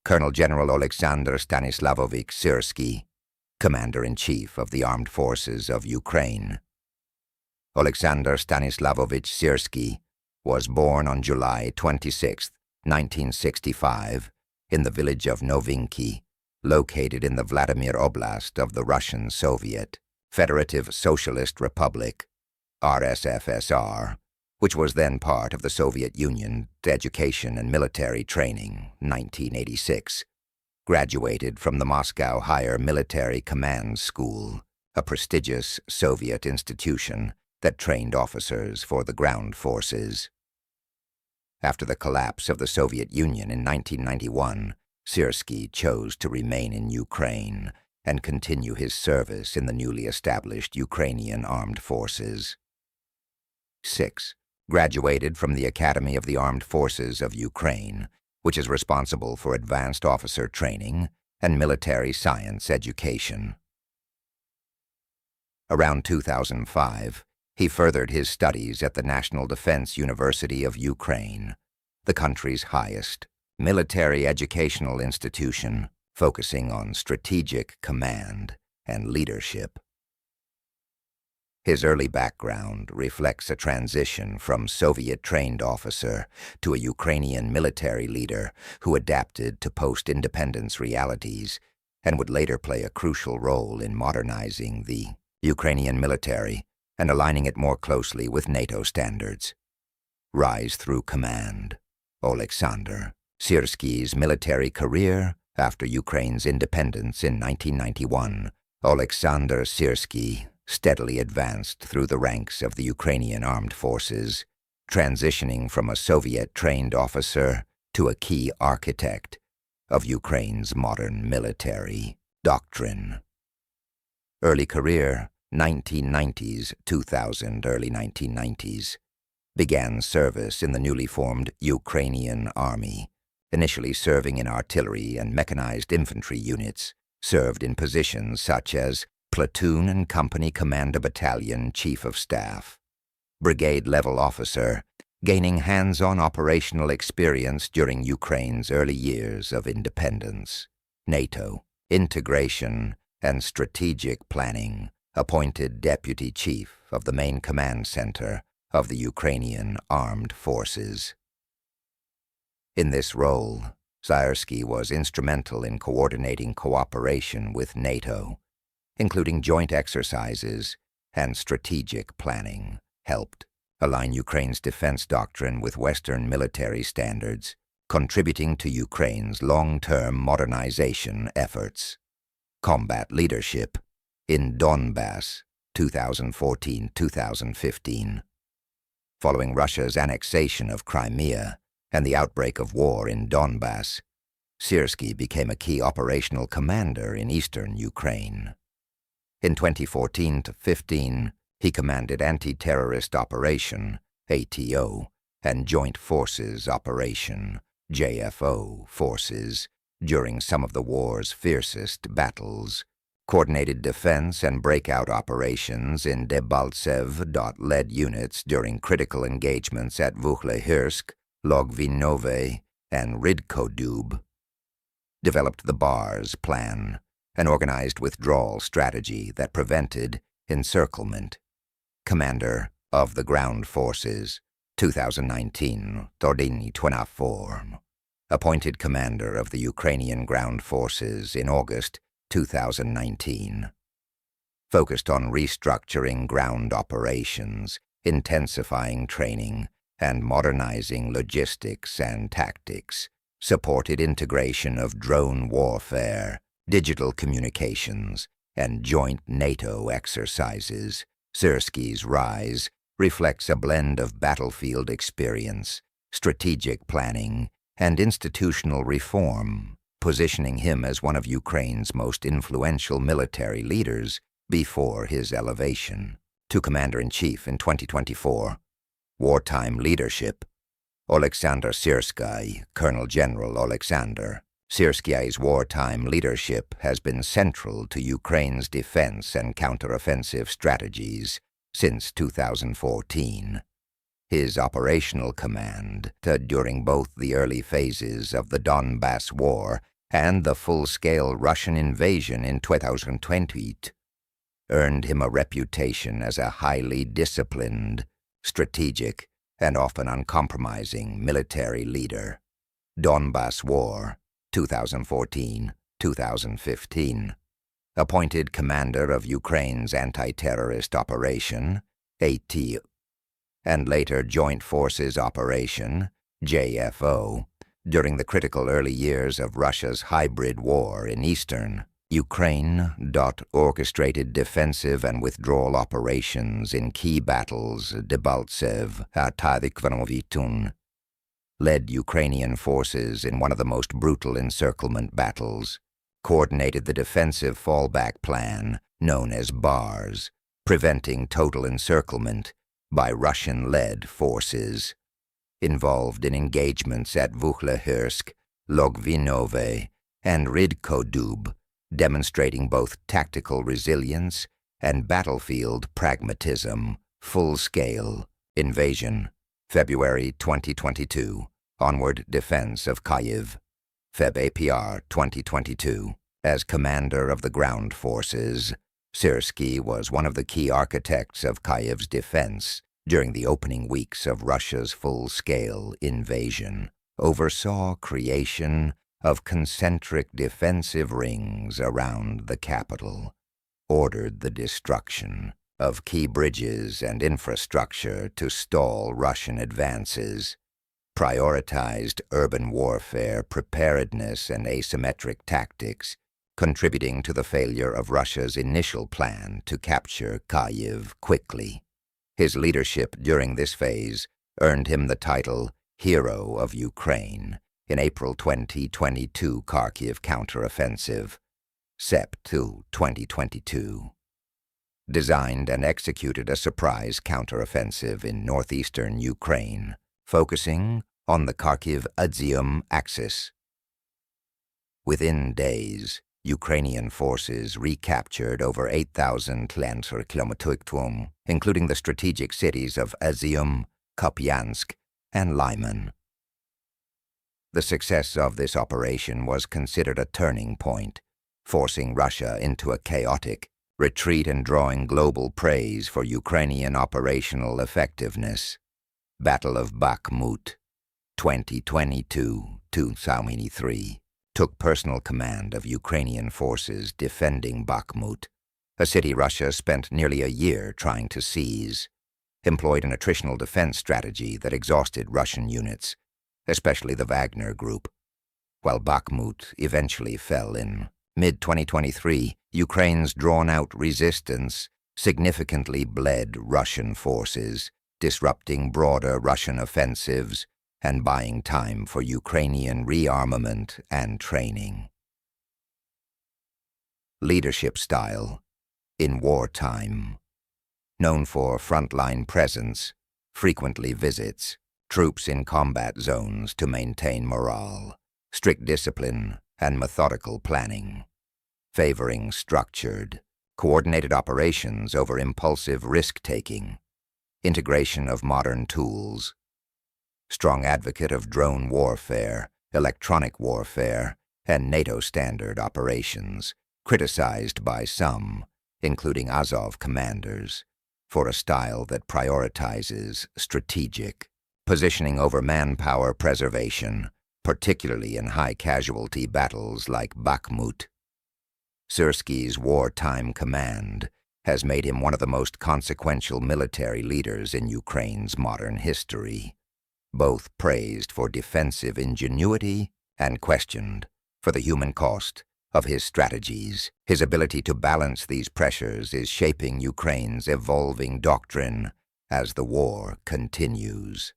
Colonel General Oleksandr Stanislavovich Syrskyi, Commander-in-Chief of the Armed Forces of Ukraine. Oleksandr Stanislavovich Syrskyi was born on July 26, 1965, in the village of Novinky, located in the Vladimir Oblast of the Russian Soviet Federative Socialist Republic, RSFSR, which was then part of the Soviet Union. Education and military training, 1986. Graduated from the Moscow Higher Military Command School, a prestigious Soviet institution that trained officers for the ground forces. After the collapse of the Soviet Union in 1991, Syrskyi chose to remain in Ukraine and continue his service in the newly established Ukrainian Armed Forces. 6. Graduated from the Academy of the Armed Forces of Ukraine, which is responsible for advanced officer training and military science education. Around 2005, he furthered his studies at the National Defense University of Ukraine, the country's highest military educational institution, focusing on strategic command and leadership. His early background reflects a transition from Soviet-trained officer to a Ukrainian military leader who adapted to post-independence realities and would later play a crucial role in modernizing the Ukrainian military and aligning it more closely with NATO standards. Rise through command. Oleksandr Syrskyi's military career after Ukraine's independence in 1991. Oleksandr Syrskyi steadily advanced through the ranks of the Ukrainian armed forces, transitioning from a Soviet-trained officer to a key architect of Ukraine's modern military doctrine. Early career, 1990s, 2000, early 1990s. Began service in the newly formed Ukrainian Army, initially serving in artillery and mechanized infantry units, served in positions such as Platoon and Company Commander Battalion Chief of Staff, brigade-level officer, gaining hands-on operational experience during Ukraine's early years of independence. NATO, integration, and strategic planning, appointed Deputy Chief of the Main Command Center of the Ukrainian Armed Forces. In this role, Syrskyi was instrumental in coordinating cooperation with NATO, including joint exercises and strategic planning, helped align Ukraine's defense doctrine with Western military standards, contributing to Ukraine's long-term modernization efforts. Combat leadership in Donbas, 2014-2015. Following Russia's annexation of Crimea and the outbreak of war in Donbas, Syrskyi became a key operational commander in eastern Ukraine. In 2014-15, he commanded Anti-Terrorist Operation, ATO, and Joint Forces Operation, JFO, forces during some of the war's fiercest battles, coordinated defense and breakout operations in Debaltsev-led units during critical engagements at Vukhlehirsk, Logvinove, and Ridkodub, developed the BARS plan, an organized withdrawal strategy that prevented encirclement. Commander of the Ground Forces, 2019, Tordini 24. Appointed Commander of the Ukrainian Ground Forces in August 2019. Focused on restructuring ground operations, intensifying training, and modernizing logistics and tactics. Supported integration of drone warfare, digital communications, and joint NATO exercises. Syrskyi's rise reflects a blend of battlefield experience, strategic planning, and institutional reform, positioning him as one of Ukraine's most influential military leaders before his elevation to Commander-in-Chief in 2024. Wartime leadership. Oleksandr Syrskyi, Colonel General Oleksandr Syrskyi's wartime leadership has been central to Ukraine's defense and counteroffensive strategies since 2014. His operational command, during both the early phases of the Donbas War and the full-scale Russian invasion in 2020 earned him a reputation as a highly disciplined, strategic, and often uncompromising military leader. Donbas War, 2014-2015. Appointed commander of Ukraine's anti-terrorist operation, AT, and later Joint Forces Operation, JFO, during the critical early years of Russia's hybrid war in eastern Ukraine. Orchestrated defensive and withdrawal operations in key battles, Debaltsev, Kharkiv, led Ukrainian forces in one of the most brutal encirclement battles, coordinated the defensive fallback plan known as BARS, preventing total encirclement by Russian-led forces, involved in engagements at Vukhlehirsk, Logvinove, and Rydkodub, demonstrating both tactical resilience and battlefield pragmatism. Full-scale invasion, February 2022, onward defense of Kyiv, Feb APR 2022. As commander of the ground forces, Syrskyi was one of the key architects of Kyiv's defense during the opening weeks of Russia's full-scale invasion, oversaw creation of concentric defensive rings around the capital, ordered the destruction of key bridges and infrastructure to stall Russian advances, prioritized urban warfare preparedness and asymmetric tactics, contributing to the failure of Russia's initial plan to capture Kyiv quickly. His leadership during this phase earned him the title Hero of Ukraine in April 2022 Kharkiv Counteroffensive, Sep 2, 2022. Designed and executed a surprise counteroffensive in northeastern Ukraine, focusing on the Kharkiv-Izium axis. Within days, Ukrainian forces recaptured over 8,000 km², including the strategic cities of Izium, Kupiansk, and Lyman. The success of this operation was considered a turning point, forcing Russia into a chaotic retreat and drawing global praise for Ukrainian operational effectiveness. Battle of Bakhmut, 2022-2023, took personal command of Ukrainian forces defending Bakhmut, a city Russia spent nearly a year trying to seize, employed an attritional defense strategy that exhausted Russian units, especially the Wagner Group. While Bakhmut eventually fell in mid-2023, Ukraine's drawn-out resistance significantly bled Russian forces, disrupting broader Russian offensives and buying time for Ukrainian rearmament and training. Leadership style in wartime. Known for frontline presence, frequently visits troops in combat zones to maintain morale, strict discipline, and methodical planning. Favoring structured, coordinated operations over impulsive risk-taking. Integration of modern tools. Strong advocate of drone warfare, electronic warfare, and NATO standard operations, criticized by some, including Azov commanders, for a style that prioritizes strategic positioning over manpower preservation, particularly in high-casualty battles like Bakhmut. Syrskyi's wartime command has made him one of the most consequential military leaders in Ukraine's modern history, both praised for defensive ingenuity and questioned for the human cost of his strategies. His ability to balance these pressures is shaping Ukraine's evolving doctrine as the war continues.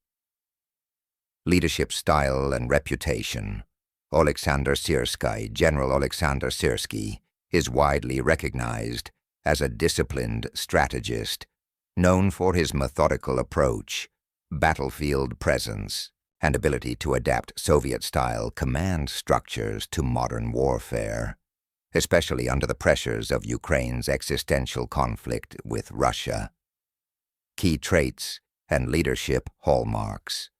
Leadership style and reputation. Oleksandr Syrskyi, General Oleksandr Syrskyi, is widely recognized as a disciplined strategist, known for his methodical approach, battlefield presence, and ability to adapt Soviet-style command structures to modern warfare, especially under the pressures of Ukraine's existential conflict with Russia. Key traits and leadership hallmarks.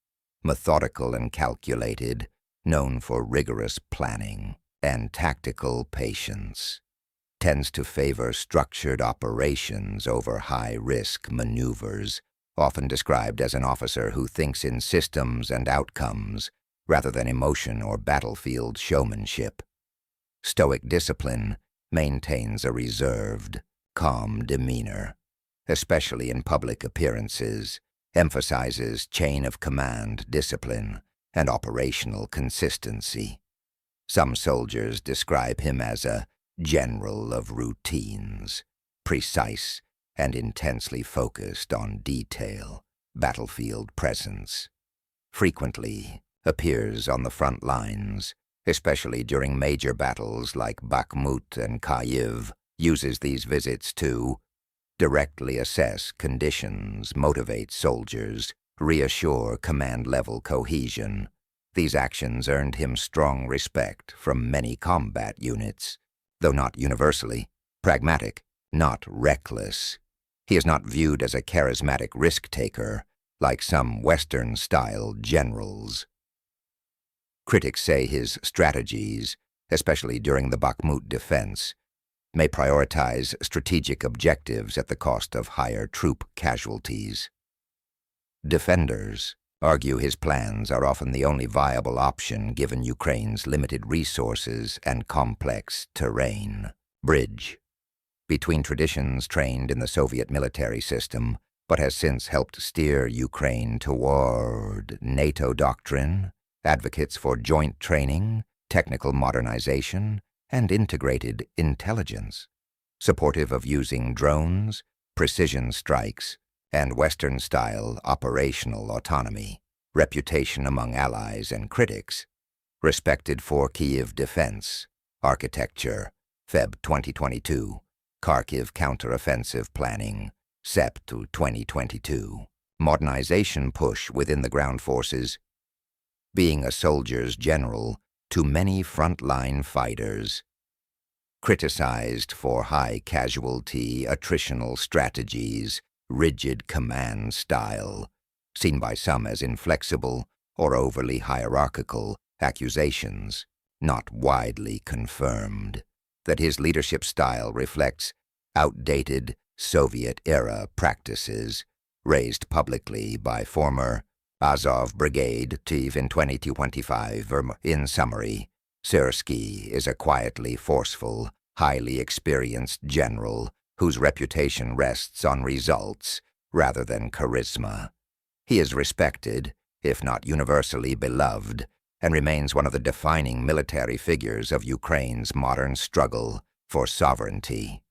Methodical and calculated, known for rigorous planning. and tactical patience. Tends to favor structured operations over high-risk maneuvers, often described as an officer who thinks in systems and outcomes rather than emotion or battlefield showmanship. Stoic discipline maintains a reserved, calm demeanor, especially in public appearances, emphasizes chain-of-command discipline and operational consistency. Some soldiers describe him as a general of routines, precise and intensely focused on detail, battlefield presence. Frequently appears on the front lines, especially during major battles like Bakhmut and Kyiv, uses these visits to directly assess conditions, motivate soldiers, reassure command-level cohesion. These actions earned him strong respect from many combat units, though not universally. Pragmatic, not reckless. He is not viewed as a charismatic risk-taker like some Western-style generals. Critics say his strategies, especially during the Bakhmut defense, may prioritize strategic objectives at the cost of higher troop casualties. Defenders argue his plans are often the only viable option given Ukraine's limited resources and complex terrain. Bridge between traditions trained in the Soviet military system, but has since helped steer Ukraine toward NATO doctrine, advocates for joint training, technical modernization, and integrated intelligence, supportive of using drones, precision strikes, and Western-style operational autonomy. Reputation among allies and critics. Respected for Kyiv defense, architecture, Feb 2022, Kharkiv counteroffensive planning, Sep 2022. Modernization push within the ground forces. Being a soldier's general to many frontline fighters. Criticized for high casualty, attritional strategies, rigid command style, seen by some as inflexible or overly hierarchical accusations, not widely confirmed. That his leadership style reflects outdated Soviet-era practices raised publicly by former Azov Brigade chief in 2025. In summary, Syrskyi is a quietly forceful, highly experienced general whose reputation rests on results rather than charisma. He is respected, if not universally beloved, and remains one of the defining military figures of Ukraine's modern struggle for sovereignty.